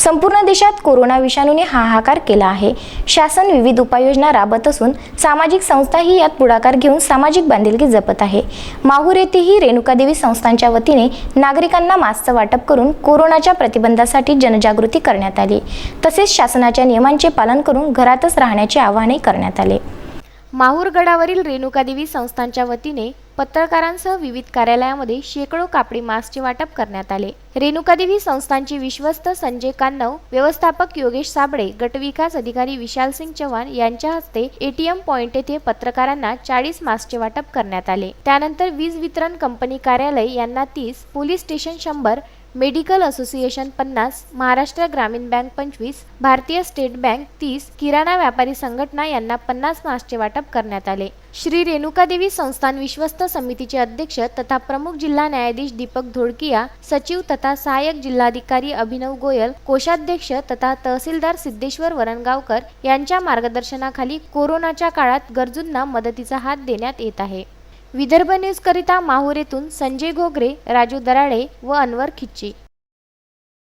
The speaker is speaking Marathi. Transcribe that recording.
संपूर्ण देशात कोरोना विषाणूने हाहाकार केला आहे। शासन विविध उपाययोजना राबवत असून सामाजिक संस्थाही यात पुढाकार घेऊन सामाजिक बांधिलकी जपत आहे। माहूर येथेही रेणुकादेवी संस्थांच्या वतीने नागरिकांना मास्कचं वाटप करून कोरोनाच्या प्रतिबंधासाठी जनजागृती करण्यात आली। तसेच शासनाच्या नियमांचे पालन करून घरातच राहण्याचे आवाहनही करण्यात आले। माहूर गडावरील रेणुकादेवी संस्थांच्या वतीने पत्रकारांसह विविध कार्यालयामध्ये शेकडो कापडी मास्कचे वाटप करण्यात आले। रेणुकादेवी संस्थांचे विश्वस्त संजय कान्नव, व्यवस्थापक योगेश साबळे, गटविकास अधिकारी विशाल सिंग चव्हाण यांच्या हस्ते एटीएम पॉइंट येथे पत्रकारांना 40 मास्कचे वाटप करण्यात आले। त्यानंतर वीज वितरण कंपनी कार्यालय यांना 30, police station 100, medical association 50, Maharashtra ग्रामीण बँक 25, भारतीय स्टेट बँक 30, किराणा व्यापारी संघटना यांना 50 मास्कचे वाटप करण्यात आले। श्री रेणुकादेवी संस्थान विश्वस्त समितीचे अध्यक्ष तथा प्रमुख जिल्हा न्यायाधीश दीपक धोडकिया, सचिव तथा सहाय्यक जिल्हाधिकारी अभिनव गोयल, कोषाध्यक्ष तथा तहसीलदार सिद्धेश्वर वरणगावकर यांच्या मार्गदर्शनाखाली कोरोनाच्या काळात गरजूंना मदतीचा हात देण्यात येत आहे। विदर्भ न्यूज करिता माहूर येथून संजय घोगरे, राजू दराडे व अनवर खिच्ची।